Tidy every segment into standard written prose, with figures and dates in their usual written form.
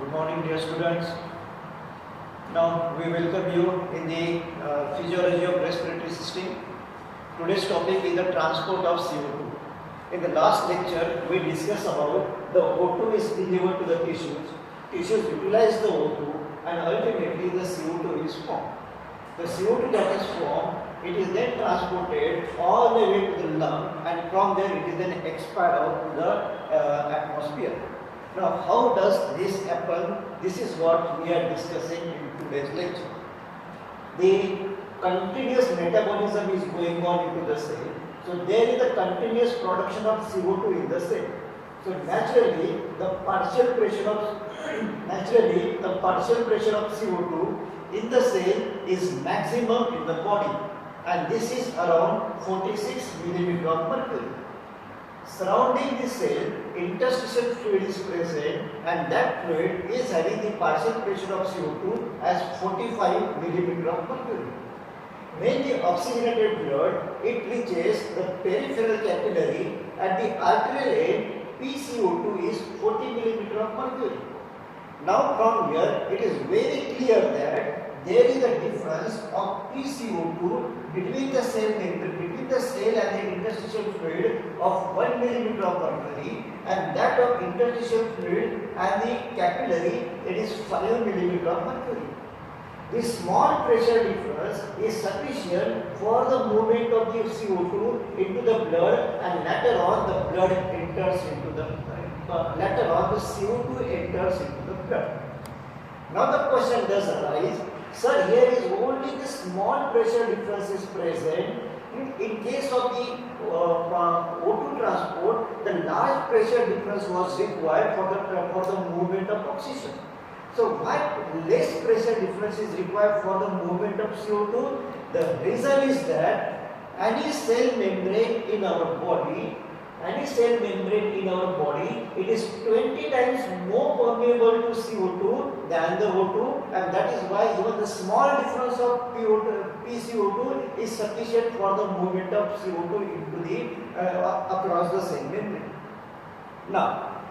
Good morning, dear students. Now we welcome you in the physiology of respiratory system. Today's topic is the transport of CO2. In the last lecture, we discussed about the O2 is delivered to the tissues. Tissues utilize the O2 and ultimately the CO2 is formed. The CO2 that is formed, it is then transported all the way to the lung, and from there it is then expired out to the atmosphere. Now, how does this happen? This is what we are discussing in today's lecture. The continuous metabolism is going on into the cell. So, there is a continuous production of CO2 in the cell. So, naturally, the partial pressure of CO2 in the cell is maximum in the body, and this is around 46 millimeter of mercury. Surrounding the cell, interstitial fluid is present, and that fluid is having the partial pressure of CO2 as 45 millimeter of mercury. When the oxygenated blood, it reaches the peripheral capillary, at the arterial end, PCO2 is 40 millimeter of mercury. Now from here, it is very clear that there is a difference of PCO2 between the cell and the interstitial fluid of 1 millimeter of mercury, and that of interstitial fluid and the capillary, it is 5 millimeter of mercury. This small pressure difference is sufficient for the movement of the CO2 into the blood, and later on the blood enters into the CO2 enters into the blood. Now the question does arise, sir, here is only the small pressure difference is present. In case of the O2 transport, the large pressure difference was required for the movement of oxygen. So why less pressure difference is required for the movement of CO2? The reason is that any cell membrane in our body, it is 20 times more permeable to CO2 than the O2, and that is why even the small difference of PCO2 is sufficient for the movement of CO2 into the across the cell membrane. Now,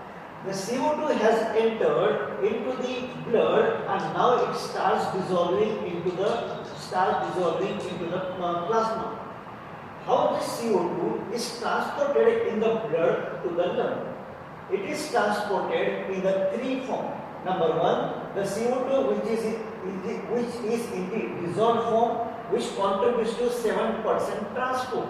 the CO2 has entered into the blood, and now it starts dissolving into the plasma. How this CO2 is transported in the blood to the lung? It is transported in the three forms. Number one, the CO2 which is in the dissolved form, which contributes to 7% transport.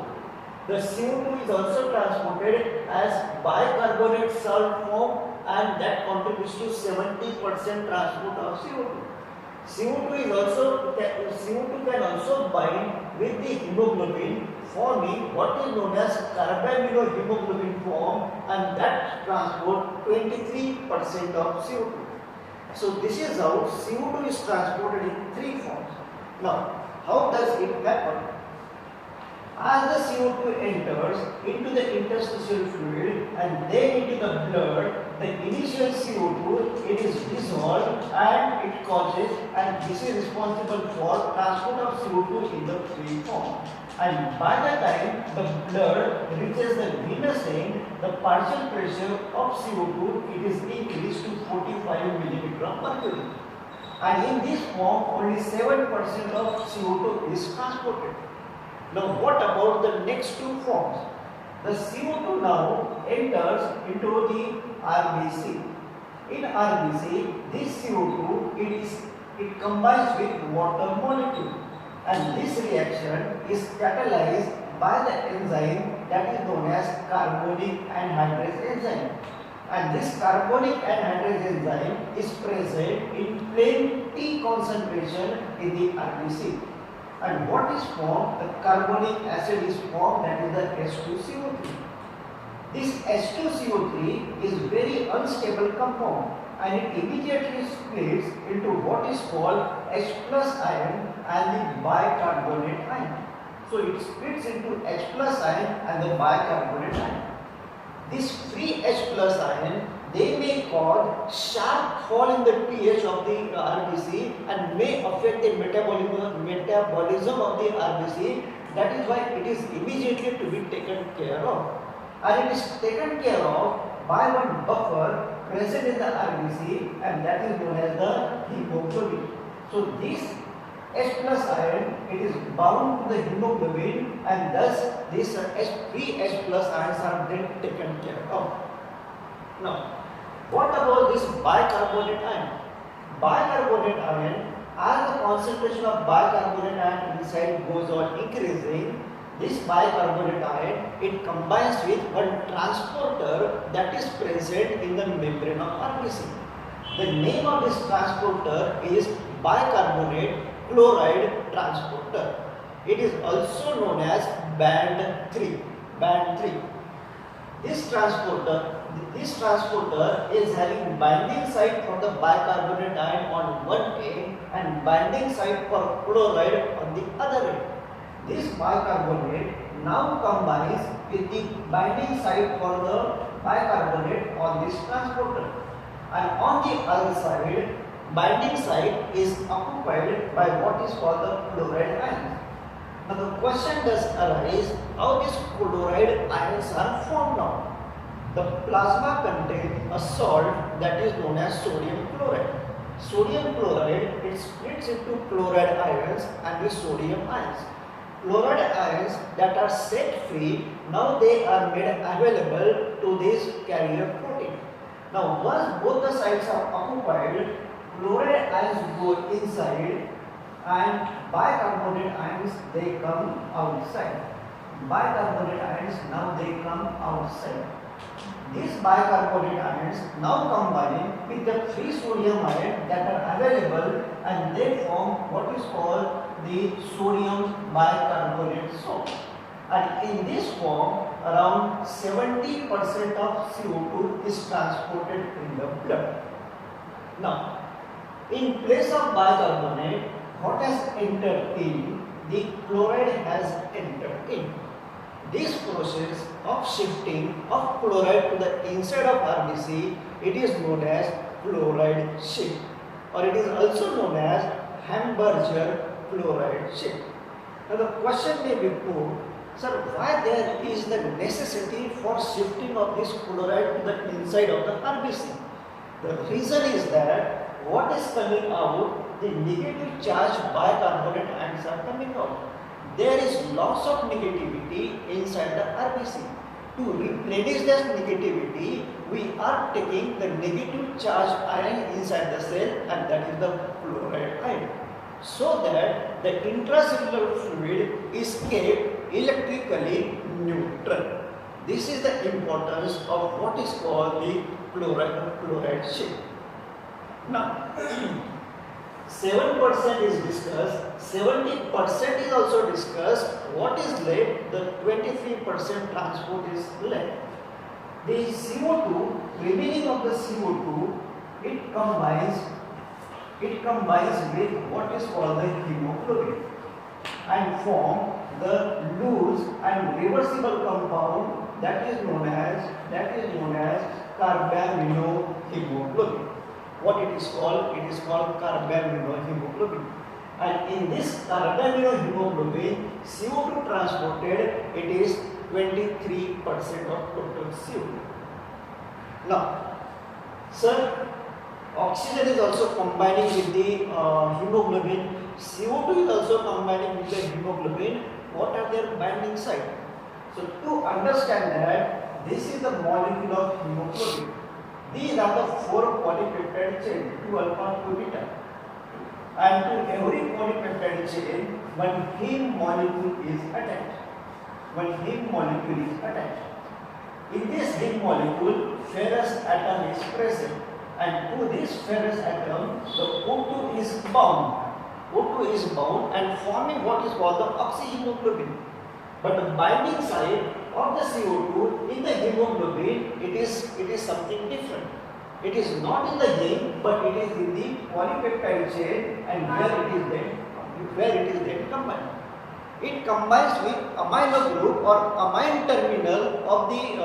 The CO2 is also transported as bicarbonate salt form, and that contributes to 70% transport of CO2. CO2 can also bind with the hemoglobin, forming what is known as carbaminohemoglobin form, and that transport 23% of CO2. So this is how CO2 is transported in three forms. Now, how does it happen? As the CO2 enters into the interstitial fluid and then into the blood, the initial CO2, it is dissolved and it causes, and this is responsible for transport of CO2 in the free form. And by the time the blood reaches the venous end, the partial pressure of CO2, it is increased to 45 millimeter of mercury. And in this form, only 7% of CO2 is transported. Now, what about the next two forms? The CO2 now enters into the RBC. In RBC, this CO2 it combines with water molecule, and this reaction is catalyzed by the enzyme that is known as carbonic anhydrase enzyme. And this carbonic anhydrase enzyme is present in plenty concentration in the RBC. And what is formed? The carbonic acid is formed, that is the H2CO3. This H2CO3 is very unstable compound, and it immediately splits into what is called H plus ion and the bicarbonate ion. So it splits into H plus ion and the bicarbonate ion. This free H plus ion, they may cause sharp fall in the pH of the RBC and may affect the metabolism of the RBC. That is why it is immediately to be taken care of. And it is taken care of by one buffer present in the RBC, and that is known as the hemoglobin. So this H plus ion, it is bound to the hemoglobin, and thus these free H plus ions are then taken care of. Now, what about this bicarbonate ion? Bicarbonate ion, as the concentration of bicarbonate ion inside goes on increasing, this bicarbonate ion, it combines with one transporter that is present in the membrane of RBC. The name of this transporter is bicarbonate chloride transporter. It is also known as band 3. Band 3. This transporter is having binding site for the bicarbonate ion on one end and binding site for chloride on the other end. This bicarbonate now combines with the binding site for the bicarbonate on this transporter, and on the other side, binding site is occupied by what is called the chloride ions. Now the question does arise, how these chloride ions are formed now? The plasma contains a salt that is known as sodium chloride. Sodium chloride, it splits into chloride ions and the sodium ions. Chloride ions that are set free, now they are made available to this carrier protein. Now once both the sites are occupied, chloride ions go inside and bicarbonate ions, they come outside. Bicarbonate ions, now they come outside. These bicarbonate ions now combine with the free sodium ion that are available, and they form what is called the sodium bicarbonate salt. And in this form, around 70% of CO2 is transported in the blood. Now, in place of bicarbonate, what has entered in? The chloride has entered in. This process of shifting of chloride to the inside of RBC, it is known as chloride shift, or it is also known as Hamburger chloride shift. Now the question may be put, sir, why there is the necessity for shifting of this chloride to the inside of the RBC? The reason is that what is coming out, the negative charge bicarbonate ions are coming out. There is loss of negativity inside the RBC. To replenish that negativity, we are taking the negative charge ion inside the cell, and that is the chloride ion, so that the intracellular fluid is kept electrically neutral. This is the importance of what is called the chloride shift. Now, 7% is discussed, 70% is also discussed. What is left? The 23% transport is left. The CO2, remaining of the CO2, it combines with what is called the hemoglobin and form the loose and reversible compound that is known as carbaminohemoglobin. What it is called? It is called carbaminohemoglobin. And in this carbaminohemoglobin, CO2 transported, it is 23% of total CO2. Now, sir, oxygen is also combining with the hemoglobin. CO2 is also combining with the hemoglobin. What are their binding sites? So, to understand that, this is the molecule of hemoglobin. These are the 4 polypeptide chain, 2 alpha, 2 beta. And to every polypeptide chain, one heme molecule is attached. In this heme molecule, ferrous atom is present. And to this ferrous atom, the O2 is bound. And forming what is called the oxyhemoglobin. But the binding site of the CO2 in the hemoglobin, it is something different. It is not in the heme, but it is in the polypeptide chain, and where it is then combined. It combines with amino group or amine terminal of the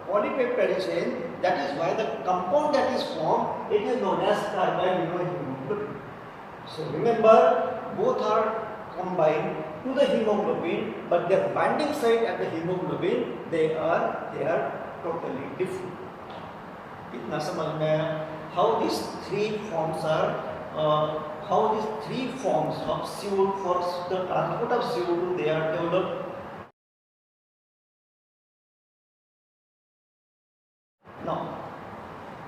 polypeptide chain. That is why the compound that is formed, it is known as carbaminohemoglobin. So remember, both are combined to the hemoglobin, but their binding site at the hemoglobin, they are totally different. कितना समझ में आया? How these three forms are how these three forms of CO2 for the transport of CO2 they are developed. Now,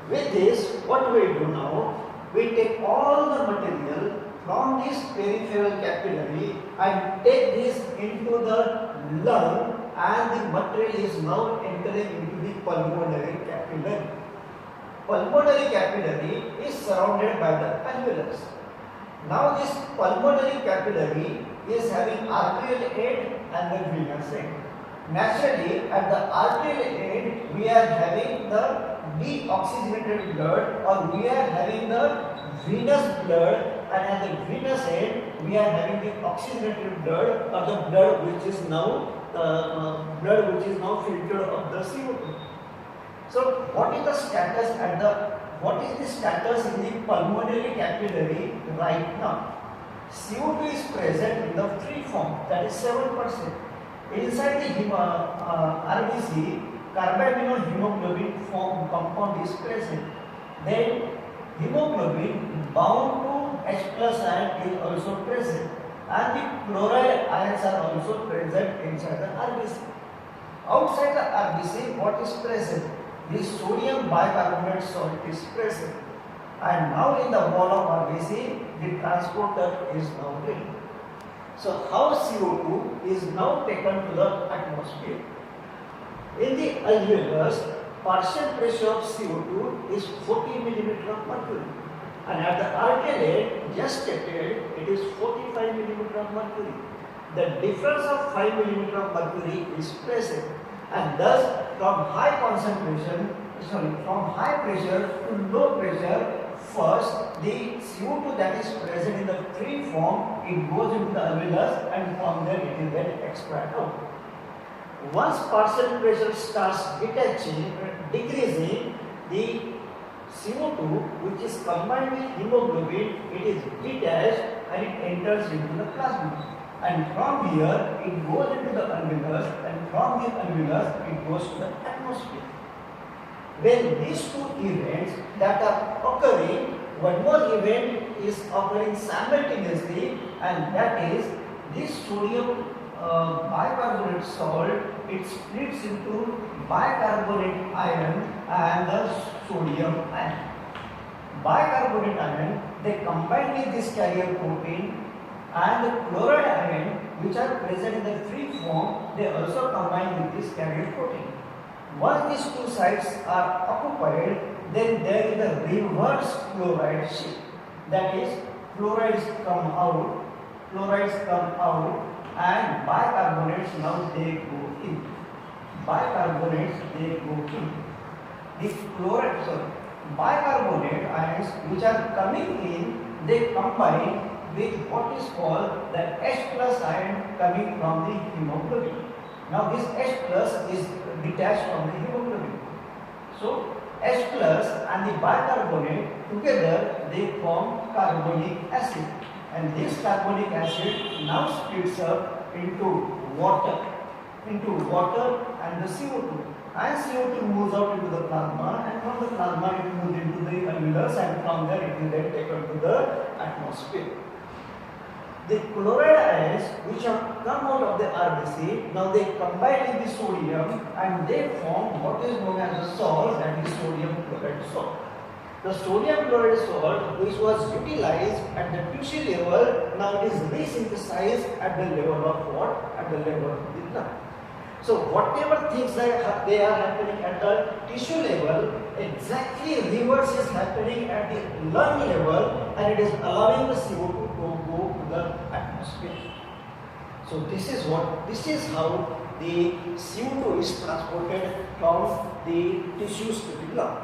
with this, what we do now, we take all the material from this peripheral capillary and take this into the lung, and the material is now entering into the pulmonary capillary. Pulmonary capillary is surrounded by the alveolus. Now this pulmonary capillary is having arterial end and the venous end. Naturally, at the arterial end, we are having the deoxygenated blood, or we are having the venous blood, and at the venous end, we are having the oxygenated blood, or the blood which is now filtered of the CO2. So, what is the status in the pulmonary capillary right now? CO2 is present in the free form, that is 7%. Inside the RBC, carbaminohemoglobin form compound is present. Then hemoglobin bound to H plus ion is also present, and the chloride ions are also present inside the RBC. Outside the RBC, what is present? The sodium bicarbonate salt is present, and now in the wall of RBC, the transporter is now ready. So how CO2 is now taken to the atmosphere? In the alveolus, partial pressure of CO2 is 40 mm of mercury, and at the arterial end, just stated, it is 45 mm of mercury. The difference of 5 mm of mercury is present, and thus from high pressure to low pressure, first the CO2 that is present in the free form, it goes into the alveolus, and from there it will get expired out. Once partial pressure starts decreasing, the CO2 which is combined with hemoglobin, it is detached and it enters into the plasma. And from here it goes into the alveolus, and from the alveolus it goes to the atmosphere. When these two events that are occurring, one more event is occurring simultaneously, and that is this sodium bicarbonate salt, it splits into bicarbonate ion and the sodium ion. Bicarbonate ion, they combine with this carrier protein, and the chloride ion which are present in the free form, they also combine with this carrier protein. Once these two sites are occupied, then there is a reverse chloride shift. That is, chlorides come out, and bicarbonates now they go in. Bicarbonates they go in. The bicarbonate ions which are coming in, they combine with what is called the H plus ion coming from the hemoglobin. Now this H plus is detached from the hemoglobin. So H plus and the bicarbonate together they form carbonic acid, and this carbonic acid now splits up into water and the CO2. And CO2 moves out into the plasma, and from the plasma it moves into the alveolus, and from there it is then taken to the atmosphere. The chloride ions which have come out of the RBC, now they combine with the sodium and they form what is known as the salt, that is sodium chloride salt. The sodium chloride salt which was utilized at the tissue level, now it is resynthesized at the level of what? At the level of the lung. So whatever things that they are happening at the tissue level, exactly reverse is happening at the lung level, and it is allowing the CO2 to go to the atmosphere. So this is how the CO2 is transported from the tissues to the lung.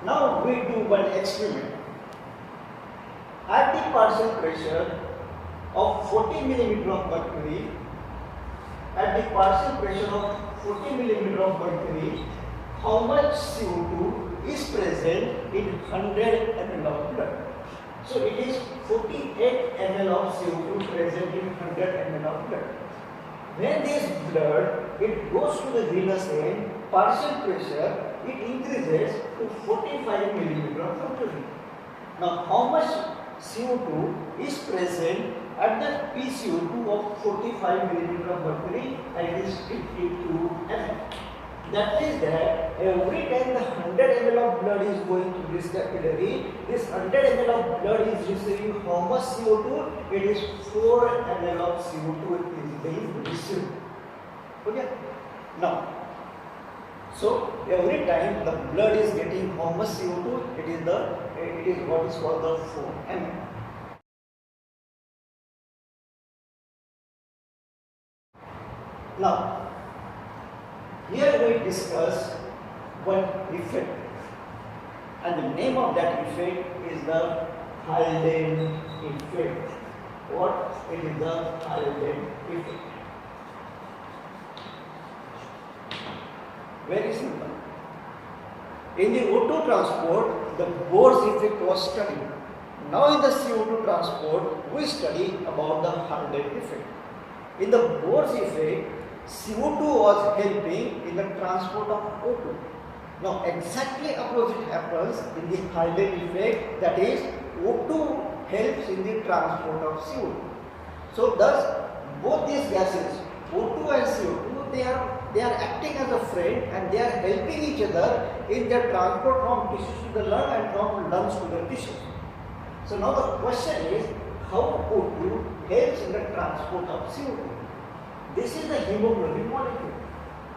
Now we do one experiment. At the partial pressure of 40 mm of mercury, how much CO2 is present in 100 ml of blood? So it is 48 ml of CO2 present in 100 ml of blood. When this blood it goes to the venous end, partial pressure, it increases to 45 millimeter of mercury. Now, how much CO2 is present at the PCO2 of 45 millimeter of mercury, and it is 52 ml. That is that every time the 100 ml of blood is going to this capillary, this 100 ml of blood is receiving how much CO2? It is 4 ml of CO2 is being received. Okay. Now, so every time the blood is getting how much CO2? It is what is called the 4 ml. Now, here we discuss one effect, and the name of that effect is the Haldane effect. What? It is the Haldane effect. Very simple. In the O2 transport, the Bohr's effect was studied. Now in the CO2 transport, we study about the Haldane effect. In the Bohr's effect, CO2 was helping in the transport of O2. Now exactly opposite happens in the Haldane effect, that is O2 helps in the transport of CO2. So thus both these gases, O2 and CO2, they are acting as a friend, and they are helping each other in their transport from tissues to the lung and from lungs to the tissues. So now the question is, how O2 helps in the transport of CO2? This is the hemoglobin molecule,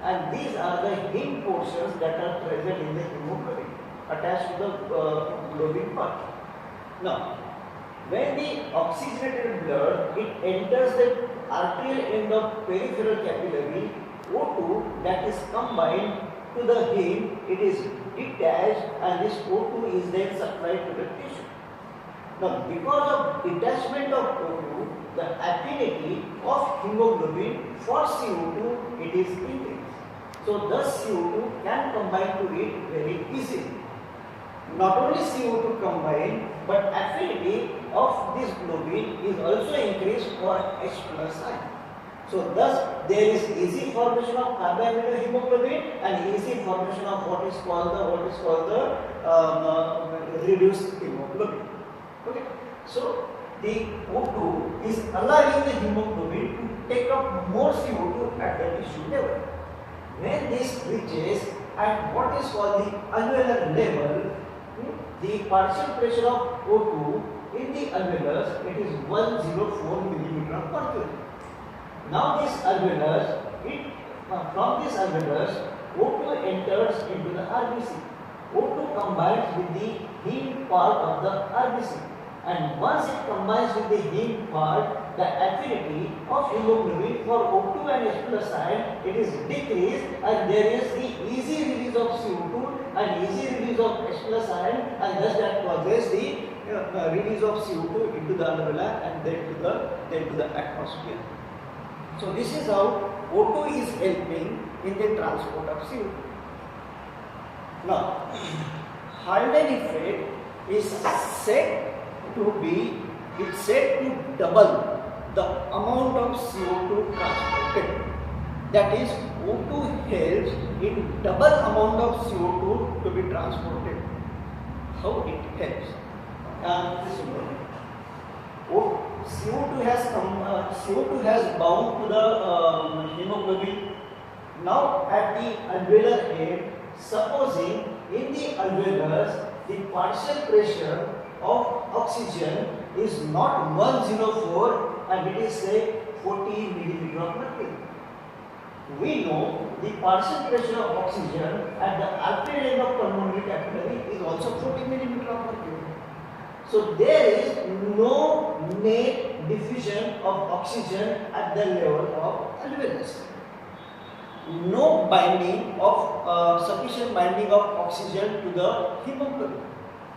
and these are the heme portions that are present in the hemoglobin attached to the globin part. Now, when the oxygenated blood it enters the arterial end of peripheral capillary, O2 that is combined to the heme, it is detached, and this O2 is then supplied to the tissue. Now, because of detachment of O2, the affinity of hemoglobin for CO2 it is increased. So thus CO2 can combine to it very easily. Not only CO2 combine, but affinity of this globin is also increased for H plus ion. So thus there is easy formation of carboaminohemoglobin and easy formation of what is called the reduced hemoglobin. Okay. So the O2 is allowing the hemoglobin to take up more CO2 at the tissue level. When this reaches at what is called the alveolar level, the partial pressure of O2 in the alveolus, it is 104 millimeter of mercury. Now this alveolus, from this alveolus, O2 enters into the RBC. O2 combines with the heme part of the RBC. And once it combines with the heme part, the affinity of hemoglobin for O2 and H plus ion, it is decreased, and there is the easy release of CO2 and easy release of H plus ion, and thus that causes the release of CO2 into the alveoli and then to the atmosphere. So this is how O2 is helping in the transport of CO2. Now, Haldane effect is said to double the amount of CO2 transported. That is, O2 helps in double amount of CO2 to be transported. How it helps? CO2 has bound to the hemoglobin. Now at the alveolar end, supposing in the alveolus the partial pressure of oxygen is not 104 and it is say 40 millimeter of mercury. We know the partial pressure of oxygen at the arterial end of pulmonary capillary is also 40 millimeter of mercury. So there is no net diffusion of oxygen at the level of alveolus. No binding of sufficient binding of oxygen to the hemoglobin.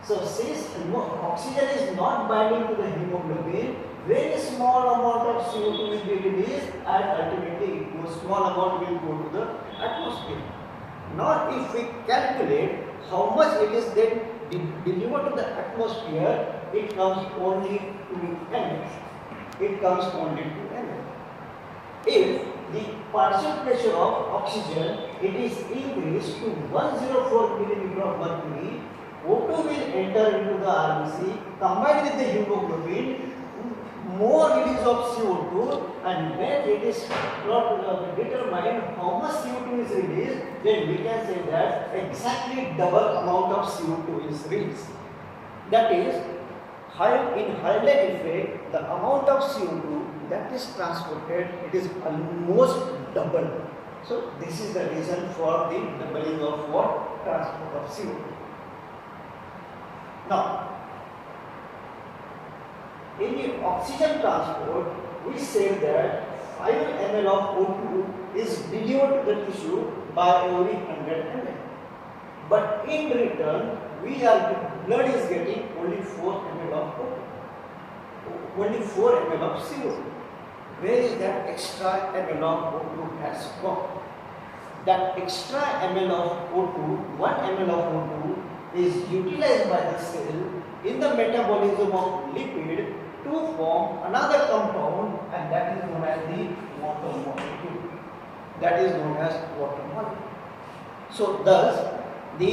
So since oxygen is not binding to the hemoglobin, very small amount of CO2 will be released and ultimately a small amount will go to the atmosphere. Now if we calculate how much it is then delivered to the atmosphere, it comes only to ml. It comes only to ml. If the partial pressure of oxygen, it is increased to 104 millimeter of mercury. O2 will enter into the RBC, combined with the hemoglobin, more release of CO2, and when it is determined how much CO2 is released, then we can say that exactly double amount of CO2 is released. That is, in Haldane effect, the amount of CO2 that is transported, it is almost double. So this is the reason for the doubling of what? Transport of CO2. Now, in the oxygen transport, we say that 5 ml of O2 is delivered to the tissue by every 100 ml. But in return, blood is getting only 4 ml of O2, only 4 ml of CO2. Where is that extra ml of O2 has gone? That extra ml of O2, 1 ml of O2 is utilized by the cell in the metabolism of lipid to form another compound, and that is known as the water molecule. That is known as water molecule. So thus the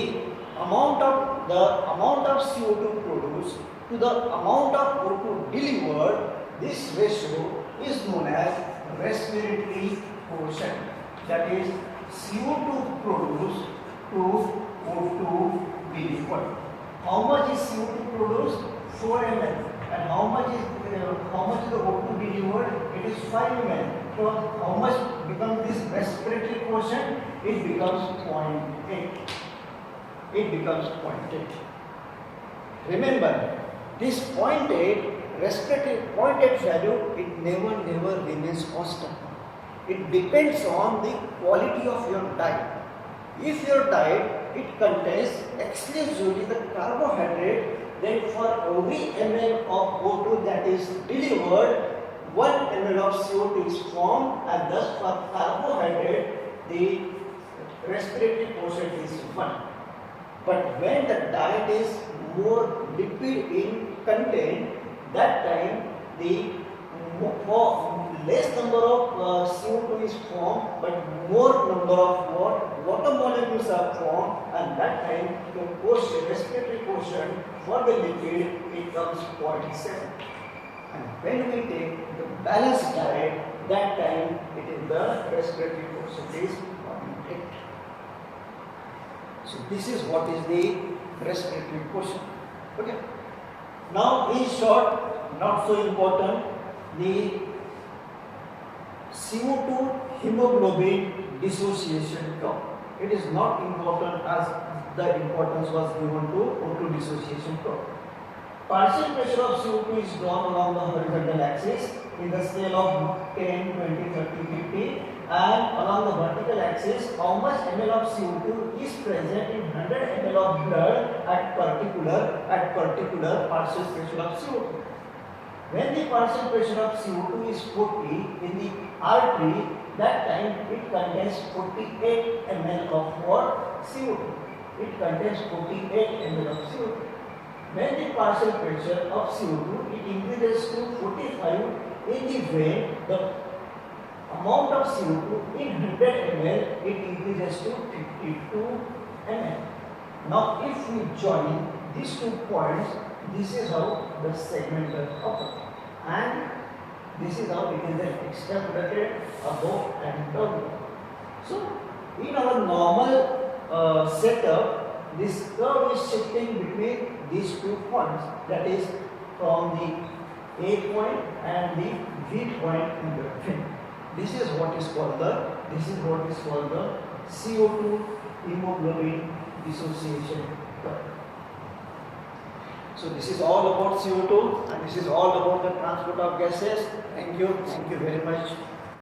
amount of CO2 produced to the amount of O2 delivered, this ratio is known as respiratory quotient. That is CO2 produced to O2 delivered. How much is CO2 produced? 4 ml. And how much is the O2 delivered? It is 5 ml. So how much becomes this respiratory quotient? It becomes 0.8. It becomes 0.8. Remember, this 0.8 respiratory 0.8 value, it never remains constant. It depends on the quality of your diet. If your diet, it contains exclusively the carbohydrate, then for every ml of O2 that is delivered, 1 ml of CO2 is formed, and thus for carbohydrate, the respiratory quotient is 1. But when the diet is more lipid in content, that time the less number of CO2 is formed, but more number of water molecules are formed, and that time the respiratory quotient for the lipid, it comes 0.7. And when we take the balanced diet, that time it is the respiratory quotient is 0.8. So this is what is the respiratory quotient. Okay. Now in short, not so important, the CO2 hemoglobin dissociation curve. It is not important as the importance was given to O2 dissociation curve. Partial pressure of CO2 is drawn along the horizontal axis in the scale of 10, 20, 30, 50, and along the vertical axis how much ml of CO2 is present in 100 ml of blood at particular partial pressure of CO2. When the partial pressure of CO2 is 40 in the artery, that time it contains 48 ml of what? CO2. It contains 48 ml of CO2. When the partial pressure of CO2 it increases to 45 in the vein, the amount of CO2 in 100 ml it increases to 52 ml. Now if we join these 2 points, this is how the segment occurs, and this is how it is then extrapolated above and down. So in our normal setup, this curve is shifting between these 2 points, that is from the A point and the V point in the fin. This is what is called the CO2 hemoglobin dissociation curve. So this is all about CO2, and this is all about the transport of gases. Thank you very much.